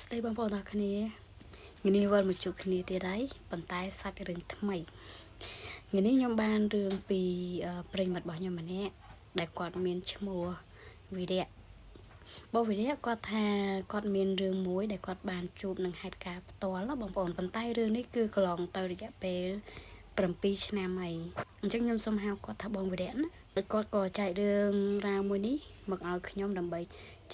ស្ដីបងប្អូនទាំងគ្នាថ្ងៃនេះវល់មកជួបគ្នាទៀតហើយប៉ុន្តែសាច់រឿងថ្មីថ្ងៃនេះខ្ញុំបានរឿងពីប្រិយមិត្តរបស់ខ្ញុំម្នាក់ដែលគាត់មានឈ្មោះវិរៈបងវិរៈគាត់ថាគាត់មានរឿងមួយដែលគាត់បានជួបនឹងហេតុការណ៍ផ្ទាល់បងប្អូនប៉ុន្តែរឿងនេះគឺកន្លងទៅរយៈពេល7 ឆ្នាំហើយអញ្ចឹងខ្ញុំសូមហៅគាត់ថាបងវិរៈណាហើយគាត់ក៏ចែករឿងរ៉ាវមួយនេះមកឲ្យខ្ញុំដើម្បី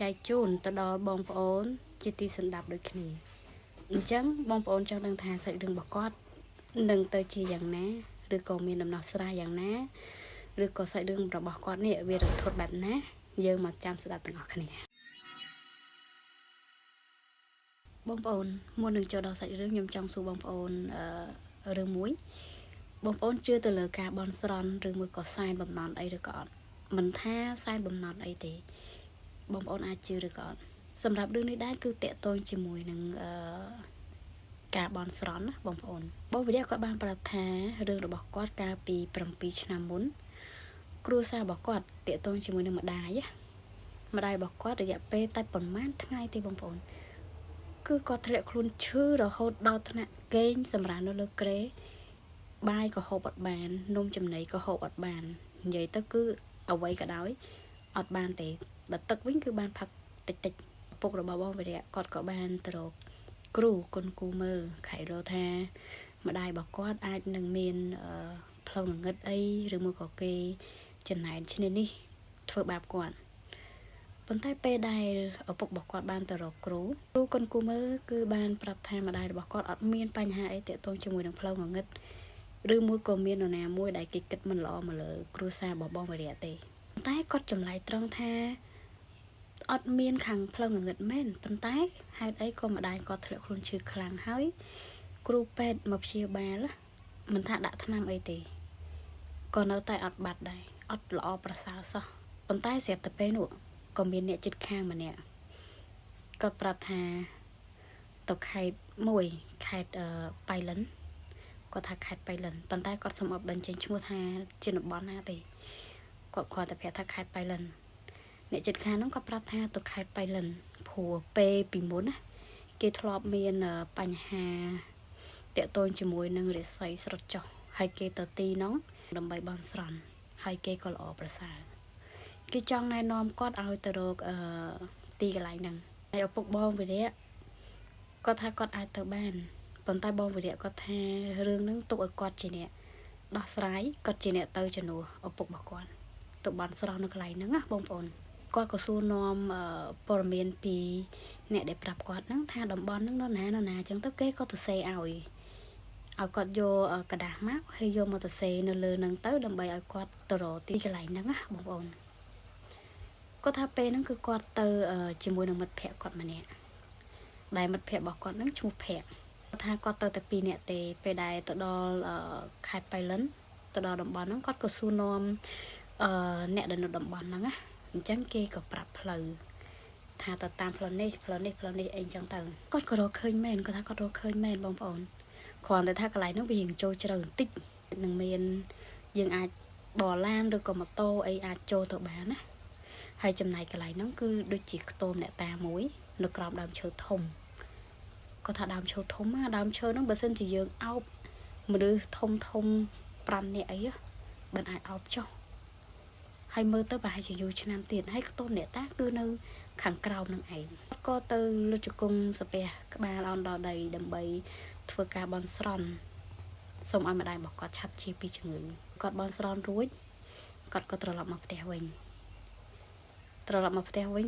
ចែកជូនទៅដល់បងប្អូនជាទីសន្តាប់ដូចគ្នាអញ្ចឹងបងប្អូនចង់ដឹងថាសាច់រឿងរបស់គាត់នឹងទៅជាយ៉ាងណាឬក៏មានដំណោះស្រាយយ៉ាងណាឬក៏សាច់រឿងរបស់គាត់នេះវារន្ធត់បែបណាយើងមកចាំស្ដាប់ទាំងអស់គ្នាបងប្អូនមុននឹងចូលដល់សាច់រឿងខ្ញុំចង់សួរបងប្អូនរឿងមួយបងប្អូនជឿទៅលើការបន់ស្រន់ឬមួយក៏សែនបំណន់អីឬក៏អត់មិនថាសែនបំណន់អីទេបងប្អូនអាចជឿឬក៏អត់សម្រាប់រឿងនេះដែរគឺតកតងជាមួយនឹងការបន់ស្រន់ណាបងប្អូនបងវិរៈគាត់បានប្រាប់ថារឿងរបស់គាត់កាលពី7 ឆ្នាំមុនគ្រួសាររបស់គាត់តកតងជាមួយនឹងម្ដាយរបស់គាត់រយៈពេលតែប្រហែលថ្ងៃទេបងប្អូនគឺគាត់ធ្លាក់ខ្លួនឈឺរហូតដល់ថ្នាក់គេងសម្រាប់នៅលើគ្រែបាយក៏ហូបអត់បាននំចំណីក៏ហូបអត់បាននិយាយទៅគឺអ្វីក៏ដោយអត់បានទេបើទឹកវិញគឺបានផឹកតិចពុករបស់បងវិរៈគាត់ក៏បានទៅរកគ្រូគុនគូមើលខៃរកថាម្ដាយរបស់គាត់អាចនឹងមានផ្លូវងងឹតអីឬមួយក៏គេចំណែនឈ្នានេះធ្វើបាបគាត់ប៉ុន្តែពេលដែលឪពុករបស់គាត់បានទៅរកគ្រូគុនគូមើលគឺបានប្រាប់ថាម្ដាយរបស់គាត់អត់មានបញ្ហាអីទាក់ទងជាមួយនឹងផ្លូវងងឹតឬមួយក៏មាននរណាមួយដែលគេគិតមិនល្អមកលើគ្រួសាររបស់បងវិរៈទេតែគាត់ចម្លែកត្រង់ថាអត់មានខាងផ្លូវងងឹតមែនប៉ុន្តែហេតុអីក៏ម្ដាយគាត់ធ្លាក់ខ្លួនឈឺខ្លាំងហើយគ្រូពេទ្យមកព្យាបាលមិនថាដាក់ថ្នាំអីទេក៏នៅតែអត់បាត់ដែរអត់ល្អប្រសើរសោះប៉ុន្តែស្រាប់តែពេលនោះក៏មានអ្នកជិតខាងម្នាក់គាត់ប្រាប់ថាទៅខេត្តមួយខេត្តបៃលិនគាត់ថាខេត្តបៃលិនប៉ុន្តែគាត់សុំអត់បញ្ចេញឈ្មោះថាជាតំបន់ណាទេគាត់គាត់តែប្រាប់ថាខេត្តបៃលិនអ្នកចិត្តខាងហ្នឹងក៏ប្រាប់ថាទៅខេត្តបៃលិនព្រោះពេលពីមុនណាគេធ្លាប់មានបញ្ហាតាក់ទងជាមួយនឹងរិស័យស្រុតចុះហើយគេទៅទីហ្នឹងដើម្បីបន់ស្រន់ហើយគេក៏ល្អប្រសើរគេចង់ណែនាំគាត់ឲ្យទៅរកទីកន្លែងហ្នឹងហើយឪពុកបងវិរៈគាត់ថាគាត់អាចទៅបានប៉ុន្តែបងវិរៈគាត់ថារឿងហ្នឹងទុកឲ្យគាត់ជាអ្នកដោះស្រាយគាត់ជាអ្នកទៅជំនួសឪពុករបស់គាត់ទៅបន់ស្រន់នៅកន្លែងហ្នឹងណាបងប្អូនគាត់ក៏សួរនាំព័ត៌មានពីអ្នកដែលប្រាប់គាត់ហ្នឹងថាតំបន់ហ្នឹងនៅណាអញ្ចឹងទៅគេក៏ទៅសេឲ្យគាត់យកกระดาษមកហើយយកមកទៅសេនៅលើហ្នឹងទៅដើម្បីឲ្យគាត់ទៅរកទីកន្លែងហ្នឹងណាបងប្អូនគាត់ថាពេលហ្នឹងគឺគាត់ទៅជាមួយនឹងមិត្តភ័ក្តិគាត់ម្នាក់ដែលមិត្តភ័ក្តិរបស់គាត់ហ្នឹងឈ្មោះភ័ក្តិគាត់ថាគាត់ទៅតែ2នាក់ទេពេលដែលទៅដល់ខេត្តបៃលិនទៅដល់តំបន់ហ្នឹងគាត់ក៏សួរនាំអ្នកដែលនៅតំបន់ហ្នឹងណាអញ្ចឹងគេក៏ប្រាប់ផ្លូវថាទៅតាមផ្លូវនេះអីចឹងទៅគាត់ក៏រកឃើញមែនគាត់ថាគាត់រកឃើញមែនបងប្អូនគ្រាន់តែថាកន្លែងហ្នឹងវារៀងចូលជ្រៅបន្តិចនឹងមានយើងអាចបរឡានឬក៏ម៉ូតូអីអាចចូលទៅបានណាហើយចំណែកកន្លែងហ្នឹងគឺដូចជាខ្ទមអ្នកតាមួយនៅក្រោមដើមឈើធំគាត់ថាដើមឈើធំណាដើមឈើហ្នឹងបើសិនជាយើងអោបមនុស្សធំ5នាក់អីមិនអាចអោបចុះហើយមើលទៅប្រហែលជាយូរឆ្នាំទៀតហើយខ្ទមអ្នកតាគឺនៅខាងក្រោមនឹងឯងក៏ទៅលុចជង្គង់សាពះក្បាលអនដល់ដីដើម្បីធ្វើការបន់ស្រន់សូមឲ្យម្ដាយរបស់គាត់ឆាប់ជាពីជំងឺគាត់បន់ស្រន់រួចគាត់ក៏ត្រឡប់មកផ្ទះវិញ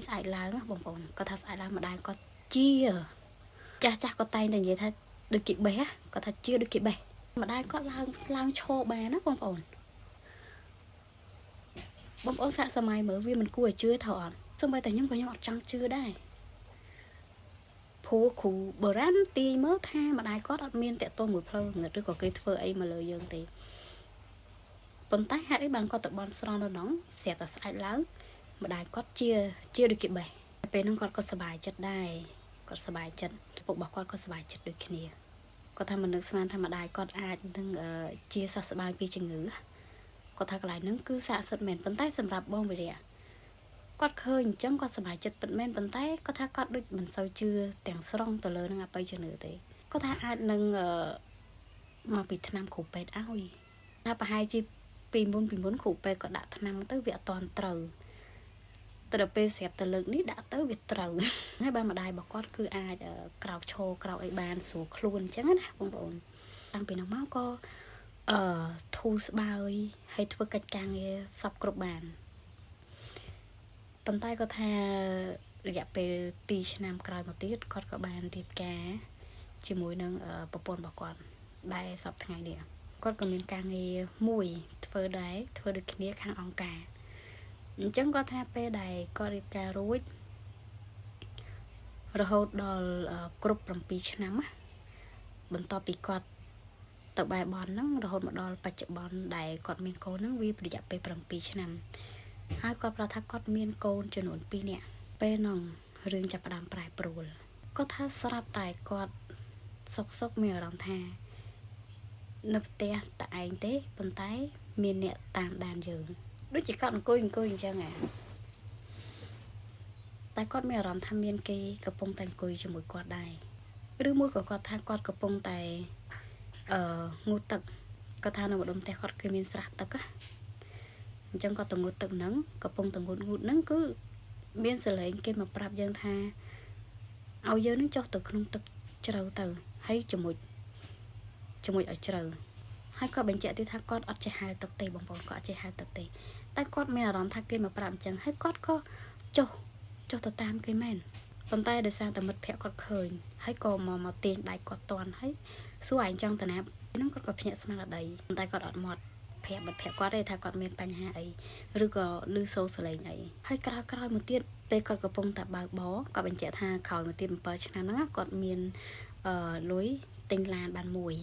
ស្អែកឡើងបងប្អូនគាត់ថាស្អែកឡើងម្ដាយគាត់ជាចាស់គាត់តែងតែនិយាយថាដូចគេបេះគាត់ថាជាដូចគេបេះម្ដាយគាត់ឡើងឈរបានណាបងប្អូនសាកសម័យមើលវាមិនគួរឲ្យជឿថោអត់សូម្បីតែខ្ញុំក៏អត់ចង់ជឿដែរព្រោះគ្រូបុរាណទាយមើលថាម្ដាយគាត់អត់មានតាក់ទងមួយផ្លូវងឹតឬក៏គេធ្វើអីមកលើយើងទេប៉ុន្តែហេតុអីបានគាត់ទៅបន់ស្រន់នៅហ្នឹងស្រាប់តែស្អែកឡើងម្ដាយគាត់ជាដូចគេបេះពេលហ្នឹងគាត់ក៏សប្បាយចិត្តដែរគាត់សប្បាយចិត្តពុករបស់គាត់ក៏សប្បាយចិត្តដូចគ្នាគាត់ថាមិននឹកស្មានថាម្ដាយគាត់អាចនឹងជាសះស្បើយពីជំងឺគាត់ថាកន្លែងហ្នឹងគឺស័ក្តិសិទ្ធិមែនប៉ុន្តែសម្រាប់បងវិរៈ គាត់ឃើញអញ្ចឹងគាត់សប្បាយចិត្តពិតមែនប៉ុន្តែគាត់ថាគាត់ដូចមិនសូវជឿទាំងស្រុងទៅលើនឹងអបិយជំនឿទេគាត់ថាអាចនឹងមកពីថ្នាំគ្រូពេទ្យឲ្យថាប្រហែលជាពីមុនគ្រូពេទ្យគាត់ដាក់ថ្នាំទៅវាអត់ទាន់ត្រូវទៅដល់ពេលស្រាប់ទៅលើកនេះដាក់ទៅវាត្រូវហើយបានម្ដាយរបស់គាត់គឺអាចក្រោកឈរក្រោកអីបានស្រួលខ្លួនអញ្ចឹងណាបងប្អូនតាំងពីនោះមកក៏ធូរស្បើយហើយធ្វើកិច្ចការងារសពគ្រប់បានប៉ុន្តែគាត់ថារយៈពេល2ឆ្នាំក្រោយមកទៀតគាត់ក៏បានរៀបការជាមួយនឹងប្រពន្ធរបស់គាត់ដែលសពថ្ងៃនេះគាត់ក៏មានការងារមួយធ្វើដូចគ្នាខាងអង្គការអញ្ចឹងគាត់ថាពេលដែលគាត់រៀបការរួចរហូតដល់គ្រប់7ឆ្នាំបន្ទាប់ពីគាត់ទៅបែបបន់ហ្នឹងរហូតមកដល់បច្ចុប្បន្នដែលគាត់មានកូនហ្នឹងវារយៈពេល7ឆ្នាំហើយគាត់ប្រាប់ថាគាត់មានកូនចំនួន2នាក់ពេលហ្នឹងរឿងចាប់ផ្ដើមប្រែប្រួលគាត់ថាស្រាប់តែគាត់សុកមានអារម្មណ៍ថានៅផ្ទះតែឯងទេប៉ុន្តែមានអ្នកតាមដានយើងដូចជាគាត់អង្គុយអញ្ចឹងតែគាត់មានអារម្មណ៍ថាមានគេកំពុងតែអង្គុយជាមួយគាត់ដែរឬមួយក៏គាត់ថាគាត់កំពុងតែងូតទឹកគាត់ថានៅម្ដុំផ្ទះគាត់គឺមានស្រះទឹកអញ្ចឹងគាត់ទៅងូតទឹកហ្នឹងកំពុងតែងូតហ្នឹងគឺមានសលេងគេមកប្រាប់យើងថាឲ្យយើងនឹងចុះទៅក្នុងទឹកជ្រៅទៅហើយជាមួយឲ្យជ្រៅហើយគាត់បញ្ជាក់ទៀតថាគាត់អត់ចេះហែលទឹកទេបងប្អូនគាត់អត់ចេះហែលទឹកទេតែគាត់មានអារម្មណ៍ថាគេមកប្រាប់អញ្ចឹងហើយគាត់ក៏ចុះទៅតាមគេមែនប៉ុន្តែដោយសារតែមិត្តភក្តិគាត់ឃើញហើយក៏មកទាញដៃគាត់តន់ហើយសួរឯងចង់ទៅណាហ្នឹងគាត់ក៏ភ្ញាក់ស្មារតីប៉ុន្តែគាត់អត់មាត់ប្រាប់មិត្តភក្តិគាត់ទេថាគាត់មានបញ្ហាអីឬក៏ឮសូរសលេងអីហើយក្រោយមកទៀតពេលគាត់កំពុងតែបើកបរគាត់បញ្ជាក់ថាក្រោយមកទៀត7ឆ្នាំហ្នឹងគាត់មានលុយទិញឡានបានមួយ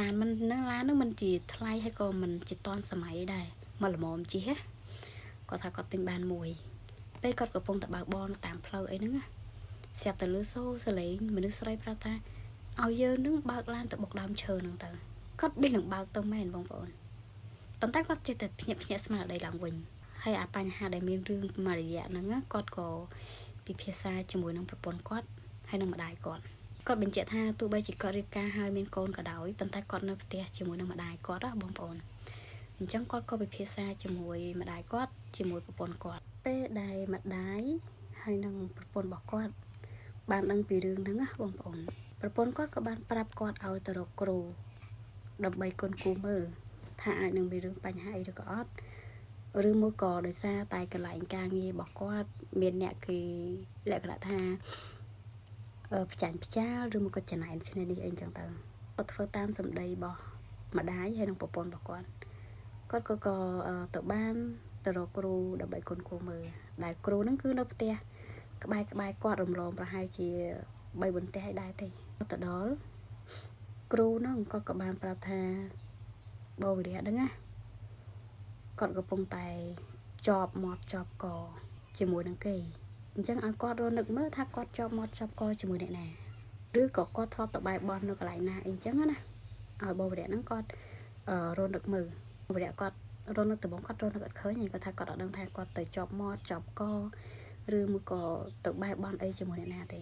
ឡានហ្នឹងមិនជាថ្លៃហើយក៏មិនជាតាន់សម័យដែរមកល្មមជិះគាត់ថាគាត់ទិញបានមួយពេលគាត់កំពុងតែបើកបរនៅតាមផ្លូវអីហ្នឹងស្រាប់តែលឺសូរសលេងមនុស្សស្រីប្រាប់ថាឲ្យយើងនឹងបើកឡានទៅបុកដើមឈើហ្នឹងទៅគាត់បិះនឹងបើកទៅមែនបងប្អូនប៉ុន្តែគាត់ចេះតែភ្ញាក់ស្មារតីឡើងវិញហើយអាបញ្ហាដែលមានរឿងមួយរយៈហ្នឹងគាត់ក៏ពិភាក្សាជាមួយនឹងប្រពន្ធគាត់ហើយនឹងម្ដាយគាត់បញ្ជាក់ថាទោះបីជាគាត់រៀបការហើយមានកូនក៏ដោយប៉ុន្តែគាត់នៅផ្ទះជាមួយនឹងម្ដាយគាត់បងប្អូនអញ្ចឹងគាត់ក៏ពិភាក្សាជាមួយម្ដាយគាត់ជាមួយប្រពន្ធគាត់ពេលដែលម្ដាយហើយនឹងប្រពន្ធរបស់គាត់បានដឹងពីរឿងហ្នឹងបងប្អូនប្រពន្ធគាត់ក៏បានប្រាប់គាត់ឲ្យទៅរកគ្រូដើម្បីគន់គូមើលថាអាចនឹងមានរឿងបញ្ហាអីឬក៏អត់ឬមួយក៏ដោយសារតែកន្លែងការងាររបស់គាត់មានអ្នកគេលក្ខណៈថាផ្ចាញ់ផ្ចាលឬមួយក៏ចំណែនឈ្នេះនេះអីចឹងទៅគាត់ធ្វើតាមសម្ដីរបស់ម្ដាយហើយនឹងប្រពន្ធរបស់គាត់ក៏ទៅបានទៅរកគ្រូដើម្បីគន់គូមើលដែលគ្រូហ្នឹងគឺនៅផ្ទះក្បែរគាត់រំលងប្រហែលជា3 បន្ទះឯដែរទេទៅដល់គ្រូហ្នឹងគាត់ក៏បានប្រាប់ថាបរិយាហ្នឹងណាគាត់កំពុងតែជាប់មាត់ជាប់កជាមួយនឹងគេអញ្ចឹងឲ្យគាត់រនឹកមើលថាគាត់ជាប់មាត់ជាប់កជាមួយអ្នកណាឬក៏គាត់ធ្លាប់ទៅបែបបន់នៅកន្លែងណាអីចឹងណាឲ្យបរិយាហ្នឹងគាត់រនឹកមើលបរិយាគាត់រនឹកដំបងគាត់រនឹកអត់ឃើញហើយគាត់ថាគាត់អត់ដឹងថាគាត់ទៅជាប់មាត់ជាប់កឬមួយក៏ទៅបែបបន់អីជាមួយអ្នកណាទេ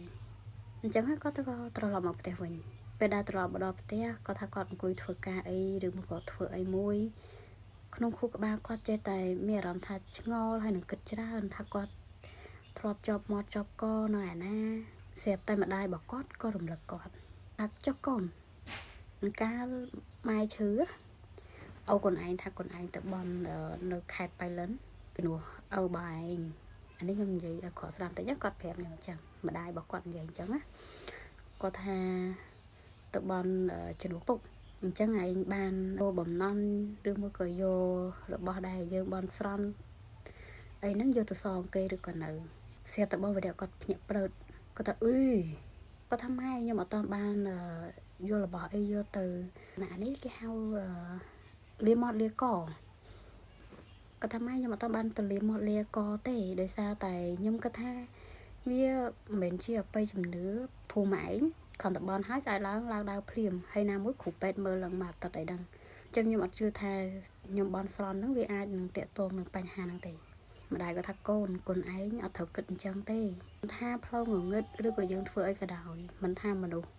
អញ្ចឹងហើយគាត់ក៏ត្រឡប់មកផ្ទះវិញពេលដែលត្រឡប់មកដល់ផ្ទះគាត់ថាគាត់អង្គុយធ្វើការអីឬមួយក៏ធ្វើអីមួយក្នុងខួរក្បាលគាត់ចេះតែមានអារម្មណ៍ថាឆ្ងល់ហើយនឹងគិតច្រើនថាគាត់ធ្លាប់ជាប់មាត់ជាប់កនៅឯណាស្រាប់តែម្ដាយរបស់គាត់ក៏រំលឹកគាត់ថាចុះកូនកាលម៉ែឈឺអូកូនឯងថាកូនឯងទៅបន់នៅខេត្តបៃលិនពីនោះអូបើឯងអានេះខ្ញុំនិយាយឲ្យគាត់ស្ដាប់តិចគាត់ប្រាប់ខ្ញុំអញ្ចឹងម្ដាយរបស់គាត់និយាយអញ្ចឹងណាគាត់ថាទៅបន់ជំនួសពុកអញ្ចឹងឯងបានយកបំណន់ឬមួយក៏យករបស់ដែលយើងបន់ស្រន់អីហ្នឹងយកទៅសងគេឬក៏នៅស្រាប់តែបងវិរៈគាត់ភ្ញាក់ព្រឺតគាត់ថាគាត់ថាម៉ែខ្ញុំអត់ទាន់បានយករបស់អីយកទៅណានេះគេហៅលាមាត់លាកគាត់ថាម៉ែខ្ញុំអត់ទាន់បានទៅលាមាត់លាកទេដោយសារតែខ្ញុំគាត់ថាវាមិនមែនជាអបិយជំនឿភូមិឯងខំតបនហើយស្អែកឡើងដើរភ្លាមហើយណាមួយគ្រូពេទ្យមើលឡើងមកទឹកអីហ្នឹងអញ្ចឹងខ្ញុំអត់ជឿថាខ្ញុំបន់ស្រន់ហ្នឹងវាអាចនឹងតាក់ទងនឹងបញ្ហាហ្នឹងទេ ម្ដាយក៏ថាកូនឯងអត់ត្រូវគិតអញ្ចឹងទេថាផ្លូវងងឹតឬក៏យើងធ្វើអីក៏ដោយមិនថាមនុស្ស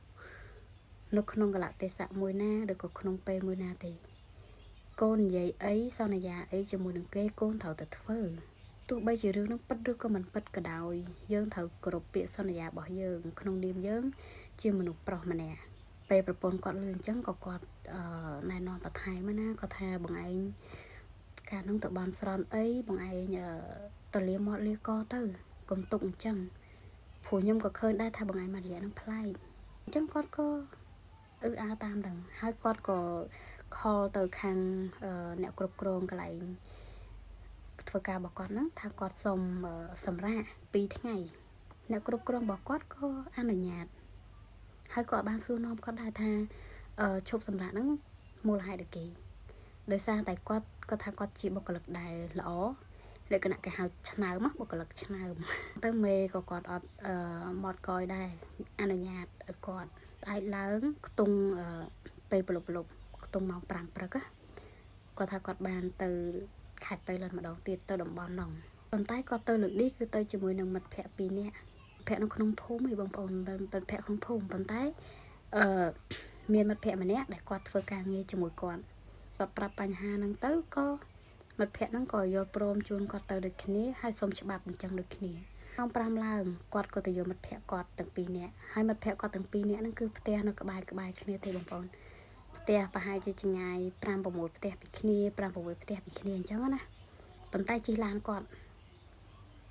នៅក្នុងកលៈទេសៈមួយណាឬក៏ក្នុងពេលមួយណាទេកូននិយាយអីសន្យាអីជាមួយនឹងគេកូនត្រូវតែធ្វើទោះបីជារឿងនឹងពិតឬក៏មិនពិតក៏ដោយយើងត្រូវគោរពពាក្យសន្យារបស់យើងក្នុងនាមយើងជាមនុស្សប្រុសម្នាក់ពេលប្រពន្ធគាត់លឺអញ្ចឹងក៏គាត់ណែនាំបន្ថែមណាគាត់ថាបងឯងការនឹងទៅបានស្រន់អីបងឯងទៅលាមាត់លាកទៅកុំទុកអញ្ចឹងព្រោះខ្ញុំក៏ឃើញដែរថាបងឯងមករយៈនឹងប្លែកអញ្ចឹងគាត់ក៏អាតាមហ្នឹងហើយគាត់ក៏ខលទៅខាងអ្នកគ្រប់គ្រងកន្លែងធ្វើការរបស់គាត់ហ្នឹងថាគាត់សុំសម្រាក2ថ្ងៃអ្នកគ្រប់គ្រងរបស់គាត់ក៏អនុញ្ញាតហើយក៏បានសួរនាំគាត់ដែរថាឈប់សម្រាកហ្នឹងមូលហេតុអីគេដោយសារតែគាត់ថាគាត់ជាបុគ្គលិកដែលល្អលក្ខណៈគេហៅឆ្នើមបុគ្គលិកឆ្នើមទៅមេក៏គាត់អត់មកកយដែរអនុញ្ញាតឲ្យគាត់អាចឡើងខ្ទង់ពេលប្រឡប់ខ្ទង់ម៉ោង5ព្រឹកគាត់ថាគាត់បានទៅខេត្តប៉ៃលិនម្ដងទៀតទៅតំបន់ហ្នឹងប៉ុន្តែគាត់ទៅលើកនេះគឺទៅជាមួយនឹងមិត្តភ័ក្តិ2នាក់ភ័ក្តិនៅក្នុងភូមិឯងបងប្អូនមិត្តភ័ក្តិក្នុងភូមិប៉ុន្តែមានមិត្តភ័ក្តិម្នាក់ដែលគាត់ធ្វើការងារជាមួយគាត់ប្រាប់បញ្ហាហ្នឹងទៅក៏មិត្តភ័ក្តិហ្នឹងក៏យល់ព្រមជូនគាត់ទៅដូចគ្នាហើយសុំច្បាប់អញ្ចឹងដូចគ្នាម៉ោង5ឡើងគាត់ក៏ទៅយកមិត្តភ័ក្តិគាត់ទាំង2នាក់ហើយមិត្តភ័ក្តិគាត់ទាំង2នាក់ហ្នឹងគឺផ្ទះនៅក្បែរគ្នាទេបងប្អូនផ្ទះប្រហែលជាចម្ងាយ5-6ផ្ទះពីគ្នា5-6ផ្ទះពីគ្នាអញ្ចឹងណាប៉ុន្តែជិះឡានគាត់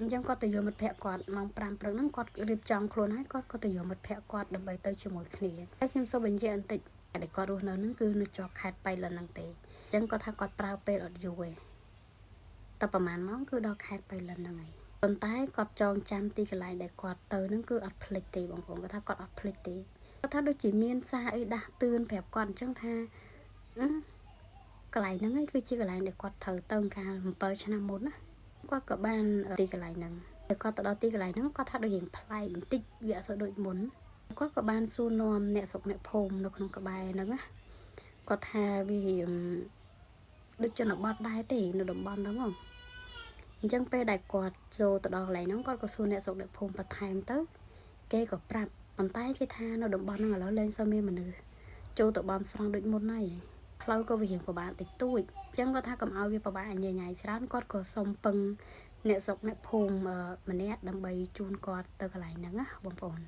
អញ្ចឹងគាត់ទៅយកមិត្តភ័ក្តិគាត់ម៉ោង5ព្រឹកហ្នឹងគាត់រៀបចំខ្លួនហើយគាត់ក៏ទៅយកមិត្តភ័ក្តិគាត់ដើម្បីទៅជាមួយគ្នាហើយខ្ញុំសូមបញ្ជាក់បន្តិចតែគាត់រស់នៅហ្នឹងគឺនៅជាប់ខេត្តប៉ៃលិនហ្នឹងទេអញ្ចឹងគាត់ថាគាត់ប្រើពេលអត់យូរទេតែប្រហែលម៉ោងគឺដល់ខេត្តប៉ៃលិនហ្នឹងហើយប៉ុន្តែគាត់ចងចាំទីកន្លែងដែលគាត់ទៅហ្នឹងគឺអត់ភ្លេចទេបងប្អូនគាត់ថាគាត់អត់ភ្លេចទេគាត់ថាដូចជាមានសារអីដាស់តឿនប្រាប់គាត់អញ្ចឹងថាកន្លែងហ្នឹងឯងគឺជាកន្លែងដែលគាត់ត្រូវទៅកាល7ឆ្នាំមុនណាគាត់ក៏បានទីកន្លែងហ្នឹងតែគាត់ទៅដល់ទីកន្លែងហ្នឹងគាត់ថាដូចរៀងប្លែកបន្តិចវាអត់សូវដូចមុនគាត់ក៏បានសួរនាំអ្នកស្រុកអ្នកភូមិនៅក្នុងក្បែរហ្នឹងណាគាត់ថាវារៀងដូចជនបទដែរទេនៅតំបន់ហ្នឹងអញ្ចឹងពេលដែលគាត់ចូលទៅដល់កន្លែងហ្នឹងគាត់ក៏សួរអ្នកស្រុកអ្នកភូមិបន្ថែមទៅគេក៏ប្រាប់ប៉ុន្តែគេថានៅតំបន់ហ្នឹងឥឡូវលែងសូវមានមនុស្សចូលទៅបន់ស្រង់ដូចមុនហើយផ្លូវក៏វារៀងពិបាកតិចតួចអញ្ចឹងគាត់ថាកុំឲ្យវាពិបាកញ៉ៃច្រើនគាត់ក៏សុំពឹងអ្នកស្រុកអ្នកភូមិម្នាក់ដើម្បីជូនគាត់ទៅកន្លែងហ្នឹងណាបងប្អូន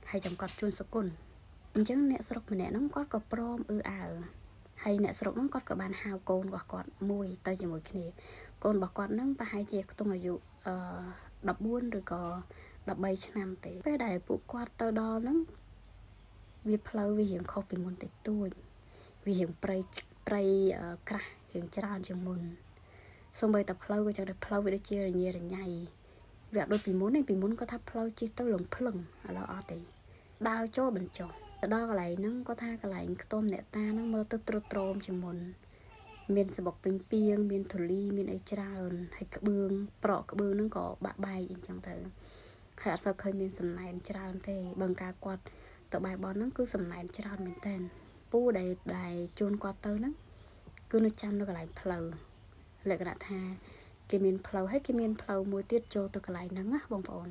ហើយចាំគាត់ជូនសុគន្ធអញ្ចឹងអ្នកស្រុកម្នាក់ហ្នឹងគាត់ក៏ព្រមហើយអ្នកស្រុកហ្នឹងគាត់ក៏បានហៅកូនរបស់គាត់មួយទៅជាមួយគ្នាកូនរបស់គាត់ហ្នឹងប្រហែលជាខ្ទង់អាយុ14ឬក៏13ឆ្នាំទេពេលដែលពួកគាត់ទៅដល់ហ្នឹងវាផ្លូវវារៀងខុសពីមុនតិចតួចវារៀងព្រៃក្រាស់រៀងច្រើនជាងមុនសូម្បីតែផ្លូវក៏ចឹងដែរផ្លូវវាដូចជារញ៉េរញ៉ៃវាអត់ដូចពីមុនទេពីមុនគាត់ថាផ្លូវជិះទៅលំភ្លឹងឥឡូវអត់ទេដើរចូលបញ្ចុះទៅដល់កន្លែងហ្នឹងគាត់ថាកន្លែងខ្ទមអ្នកតាហ្នឹងមើលទៅទ្រុឌទ្រោមជាងមុនមានសបុកពេញពីងមានធូលីមានអីច្រើនហើយក្បឿងប្រក់ក្បឿងហ្នឹងក៏បាក់បែកអញ្ចឹងទៅហើយអត់សូវឃើញមានសំណែនច្រើនទេបើការគាត់ទៅបែបបនហ្នឹងគឺសំណែនច្រើនមែនតើពូដែលជូនគាត់ទៅហ្នឹងគឺនៅចាំនៅកន្លែងផ្លូវលក្ខណៈថាគេមានផ្លូវហើយគេមានផ្លូវមួយទៀតចូលទៅកន្លែងហ្នឹងណាបងប្អូន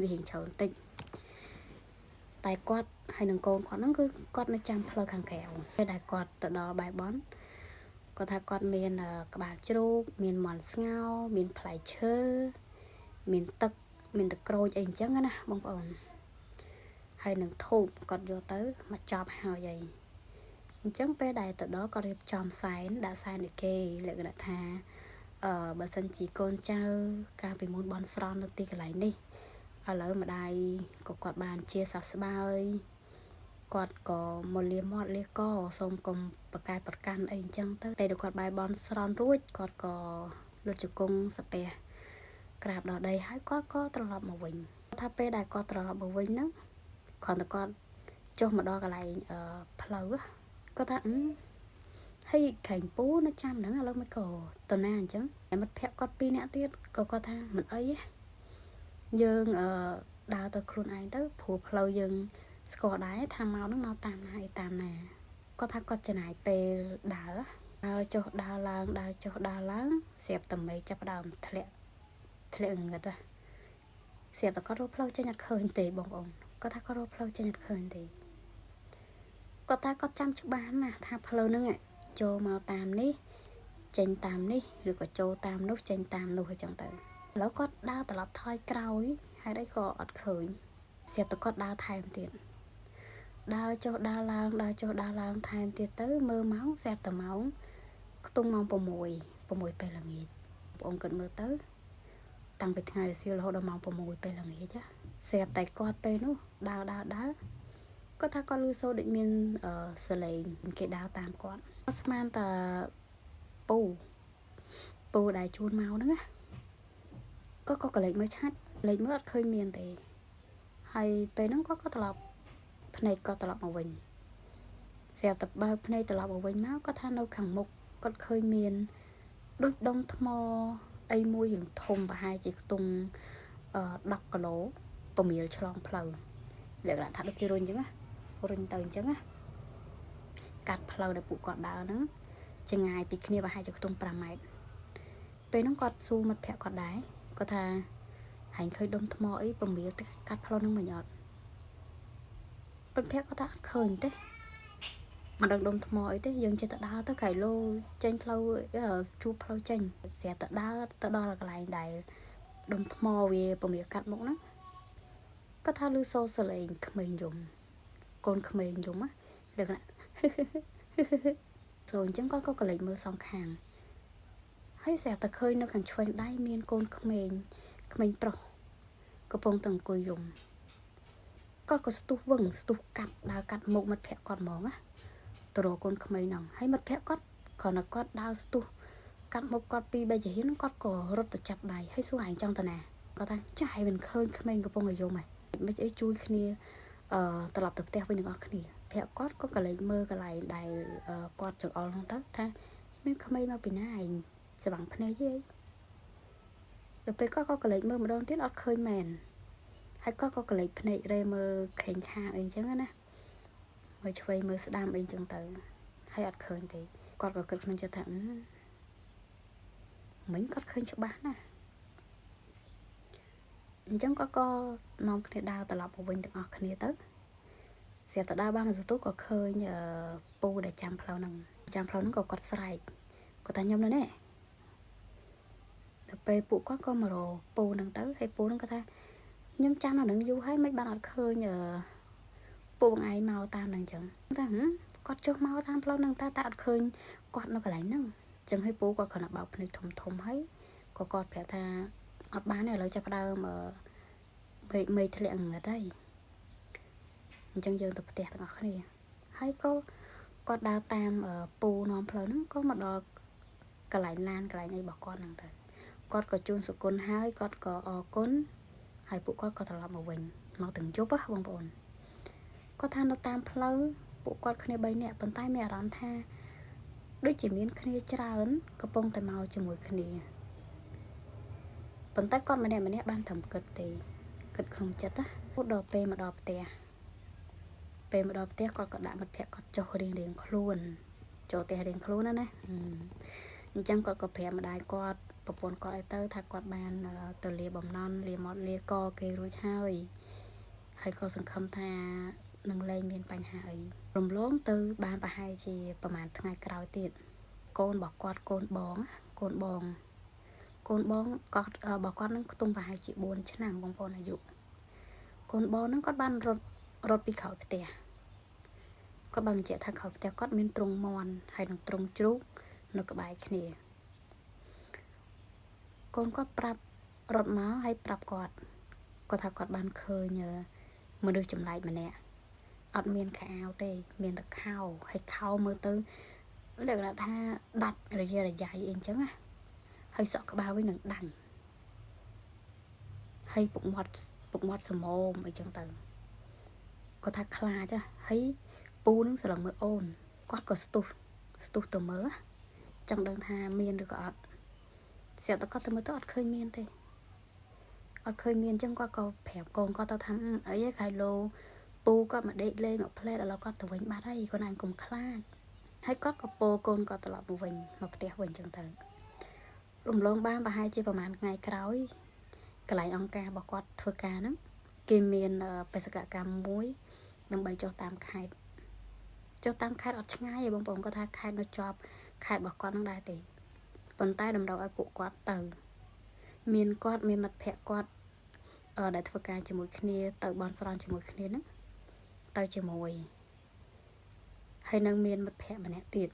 វារៀងច្រើនតិចតែគាត់ហើយនឹងកូនគាត់ហ្នឹងគឺគាត់នៅចាំផ្លូវខាងក្រៅពេលដែលគាត់ទៅដល់បែបបនគាត់ថាគាត់មានក្បាលជ្រូកមានមាន់ស្ងោរមានផ្លែឈើមានទឹកមានទឹកក្រូចអីអញ្ចឹងណាបងប្អូនហើយនឹងធូបគាត់យកទៅមកចប់ហើយអញ្ចឹងពេលដែលទៅដល់គាត់រៀបចំសែនដាក់សែនឲ្យគេលក្ខណៈថាបើសិនជាកូនចៅកាលពីមុនបន់ស្រន់នៅទីកន្លែងនេះឥឡូវម្ដាយក៏គាត់បានជាសះស្បើយគាត់ក៏មកលាមាត់លាកសូមកុំប្រកែប្រកាន់អីអញ្ចឹងទៅពេលដែលគាត់បាយបន់ស្រន់រួចគាត់ក៏លុតជង្គង់សាពះក្រាបដល់ដីហើយគាត់ក៏ត្រឡប់មកវិញថាពេលដែលគាត់ត្រឡប់មកវិញហ្នឹងគ្រាន់តែគាត់ចុះមកដល់កន្លែងផ្លូវគាត់ថាហើយខែងពូនៅចាំហ្នឹងឥឡូវមិនក៏តណាអញ្ចឹងតែមិត្តភក្តិគាត់2នាក់ទៀតក៏គាត់ថាមិនអីទេយើងដើរទៅខ្លួនឯងទៅព្រោះផ្លូវយើងស្គាល់ដែរថាមកហ្នឹងមកតាមណាគាត់ថាគាត់ចំណាយពេលដើរ ដើរចុះដើរឡើងដើរចុះដើរឡើងស្រាប់តែមេចាប់ដើមធ្លាក់ងឹតស្រាប់តែគាត់រកផ្លូវចេញអត់ឃើញទេបងប្អូនគាត់ថាគាត់រកផ្លូវចេញអត់ឃើញទេគាត់ថាគាត់ចាំច្បាស់ណាស់ថាផ្លូវហ្នឹងចូលមកតាមនេះចេញតាមនេះឬក៏ចូលតាមនោះចេញតាមនោះអញ្ចឹងទៅឥឡូវគាត់ដើរត្រឡប់ថយក្រោយហើយអីក៏អត់ឃើញស្រាប់តែគាត់ដើរថែមទៀតដើរចុះដើរឡើងដើរចុះដើរឡើងថែមទៀតទៅមើលម៉ោងស្រាប់តែម៉ោងខ្ទង់ម៉ោង6ពេលល្ងាចបងប្អូនគិតមើលទៅតាំងពីថ្ងៃរសៀលរហូតដល់ម៉ោង6ពេលល្ងាចស្រាប់តែគាត់ពេលនោះដើរគាត់ថាគាត់ឮសូរដូចមានសលេងគេដើរតាមគាត់ស្មានតែពូដែលជួនមកហ្នឹងណាក៏កលេចមើលឆាត់លេចមើលអត់ឃើញមានទេហើយពេលហ្នឹងគាត់ក៏ត្រឡប់ភ្នែកគាត់ត្រឡប់មកវិញស្រាប់តែបើកភ្នែកត្រឡប់មកវិញមកគាត់ថានៅខាងមុខគាត់ឃើញមានដូចដុំថ្មអីមួយយ៉ាងធំប្រហែលជាខ្ទង់10គីឡូពមៀលឆ្លងផ្លូវលក្ខណៈថាដូចគេរុញអញ្ចឹងណារុញទៅអញ្ចឹងណាកាត់ផ្លូវដែលពួកគាត់ដើរហ្នឹងចង្ងាយពីគ្នាប្រហែលជាខ្ទង់5ម៉ែត្រពេលហ្នឹងគាត់សួរមិត្តភក្តិគាត់ដែរគាត់ថាហាញឃើញដុំថ្មអីពមៀលទៅកាត់ផ្លូវហ្នឹងមិនអត់មិត្តភក្តិគាត់ថាអត់ឃើញទេមិនដឹងដុំថ្មអីទេយើងចេះតែដើរទៅក្រៃលោចេញផ្លូវជួបផ្លូវចេញស្រាប់តែដើរទៅដល់កន្លែងដែលដុំថ្មវាពមៀលកាត់មុខហ្នឹងគាត់ថាឮសូរសលេងក្មេងយំកូនក្មេងយំណាលក្ខណៈចូលអញ្ចឹងគាត់ក៏កលេចមើលសងខាងហើយស្រាប់តែឃើញនៅខាងឆ្វេងដៃមានកូនក្មេងប្រុសកំពុងតែអង្គុយយំគាត់ក៏ស្ទុះវឹងស្ទុះកាត់ដើរកាត់មុខមិត្តភក្តិគាត់ហ្មងណាទៅរកកូនក្មេងហ្នឹងហើយមិត្តភក្តិគាត់គ្រាន់តែគាត់ដើរស្ទុះកាត់មុខគាត់2-3ចាហៀនគាត់ក៏រត់ទៅចាប់ដៃហើយសួរឯងចង់ទៅណាគាត់ថាចាស់ឯងមិនឃើញក្មេងកំពុងតែយំហ៎មិនអីជួយគ្នាត្រឡប់ទៅផ្ទះវិញទាំងអស់គ្នាភក្តិគាត់ក៏កលេចមើលកន្លែងដែលគាត់ចង្អុលហ្នឹងទៅថាមានក្មេងមកពីណាឯងស្វាំងភ្នែកទេដល់ពេលគាត់ក៏កលេចមើលម្ដងទៀតអត់ឃើញមែនហើយគាត់ក៏កលេចភ្នែករេមើលខេងខាងអីអញ្ចឹងណាមើលឆ្វេងមើលស្ដាំអីអញ្ចឹងទៅហើយអត់ឃើញទេគាត់ក៏គិតក្នុងចិត្តថាមិញគាត់ឃើញច្បាស់ណាស់អញ្ចឹងគាត់ក៏នាំគ្នាដើរត្រឡប់មកវិញទាំងអស់គ្នាទៅស្រាប់តែដើរបានមួយសន្ទុះក៏ឃើញពូដែលចាំផ្លូវហ្នឹងក៏គាត់ស្រែកគាត់ថាខ្ញុំនៅនេះដល់ពេលពួកគាត់ក៏មករកពូហ្នឹងទៅហើយពូហ្នឹងគាត់ថាខ្ញុំចាំនៅនឹងយូរហើយមិនបានអត់ឃើញពូបងឯងមកតាមហ្នឹងអញ្ចឹងតែគាត់ចុះមកតាមផ្លូវហ្នឹងតែអត់ឃើញគាត់នៅកន្លែងហ្នឹងអញ្ចឹងហើយពូគាត់គ្រាន់តែបោកភ្នែកធំហើយក៏គាត់ប្រាប់ថាអត់បានទេឥឡូវចាប់ដើមមេធ្លាក់ងឹតហើយអញ្ចឹងយើងទៅផ្ទះទាំងអស់គ្នាហើយក៏គាត់ដើរតាមពូនាំផ្លូវហ្នឹងក៏មកដល់កន្លែងឡានកន្លែងអីរបស់គាត់ហ្នឹងទៅគាត់ក៏ជូនសុគន្ធហើយគាត់ក៏អរគុណហើយពួកគាត់ក៏ត្រឡប់មកវិញមកទាំងយប់បងប្អូនគាត់ថានៅតាមផ្លូវពួកគាត់គ្នា3នាក់ប៉ុន្តែមានអារម្មណ៍ថាដូចជាមានគ្នាច្រើនកំពុងតែមកជាមួយគ្នាប៉ុន្តែគាត់ម្នាក់បានត្រឹមគិតទេគិតក្នុងចិត្តណាដល់ពេលមកដល់ផ្ទះគាត់ក៏ដាក់មិត្តភក្តិគាត់ចុះរៀងខ្លួនចូលផ្ទះរៀងខ្លួនណាអញ្ចឹងគាត់ក៏ប្រាប់ម្ដាយគាត់ប្រពន្ធគាត់ឲ្យទៅថាគាត់បានទៅលាបំណន់លាមាត់លាកគេរួចហើយក៏សង្ឃឹមថានឹងលែងមានបញ្ហាអីរំលងទៅបានប្រហែលជាប្រហែលថ្ងៃក្រោយទៀតកូនរបស់គាត់កូនបងគាត់របស់គាត់នឹងខ្ទង់ប្រហែលជា4ឆ្នាំបងប្អូនអាយុកូនបងហ្នឹងគាត់បានរត់ពីក្រោយផ្ទះគាត់បានបញ្ជាក់ថាក្រោយផ្ទះគាត់មានទ្រុងមន់ហើយនឹងទ្រុងជ្រូកនៅក្បែរគ្នាកូនគាត់ប្រាប់រត់មកហើយប្រាប់គាត់ថាគាត់បានឃើញមនុស្សចម្លែកម្នាក់អត់មានខោអាវទេមានតែខោហើយខោមើលទៅលក្ខណៈថាដាច់រយៈរយៃអីអញ្ចឹងណាហើយសក់ក្បាលវិញនឹងដាំងហើយពុកមាត់សមមអីចឹងទៅគាត់ថាខ្លាចហើយពូនឹងស្រឡឹងមើលអូនគាត់ក៏ស្ទុះទៅមើលចង់ដឹងថាមានឬក៏អត់ស្រាប់តែគាត់ទៅមើលទៅអត់ឃើញមានទេអត់ឃើញមានអញ្ចឹងគាត់ក៏ប្រាប់កូនគាត់ទៅថាអីខៃឡូពូគាត់មកដេកលេងមកផ្លែតឥឡូវគាត់ទៅវិញបាត់ហើយគាត់ឯងកុំខ្លាច ហើយគាត់ក៏ពោកូនគាត់ត្រឡប់មកវិញមកផ្ទះវិញចឹងទៅរំលងបានប្រហែលជាប្រហែលថ្ងៃក្រោយកន្លែងអង្គការរបស់គាត់ធ្វើការហ្នឹងគេមានបេសកកម្មមួយដើម្បីចុះតាមខេត្តអត់ឆ្ងាយទេបងប្អូនគាត់ថាខេត្តនៅជាប់ខេត្តរបស់គាត់ហ្នឹងដែរទេប៉ុន្តែតម្រូវឲ្យពួកគាត់ទៅមានគាត់មានមិត្តភ័ក្តិគាត់ដែលធ្វើការជាមួយគ្នាទៅបន់ស្រន់ជាមួយគ្នាហ្នឹងទៅជាមួយហើយនឹងមានមិត្តភ័ក្តិម្នាក់ទៀត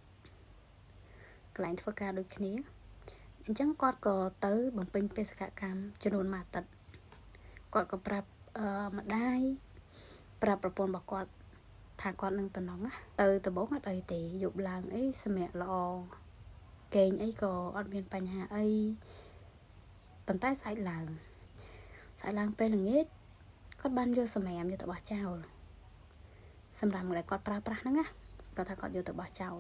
កន្លែងធ្វើការដូចគ្នាអញ្ចឹងគាត់ក៏ទៅបំពេញបេសកកម្មចំនួនមួយអាទិត្យគាត់ក៏ប្រាប់ម្ដាយប្រាប់ប្រពន្ធរបស់គាត់ថាគាត់នឹងតំណងទៅដំបងអត់អីទេយប់ឡើងអីសម្រាប់ល្អកេងអីក៏អត់មានបញ្ហាអីប៉ុន្តែស្អែកឡើងពេលល្ងាចគាត់បានយកសម្រាប់យកទៅបោះចោលសម្រាប់ដែលគាត់ប្រើប្រាស់ហ្នឹងណាគាត់ថាគាត់យកទៅបោះចោល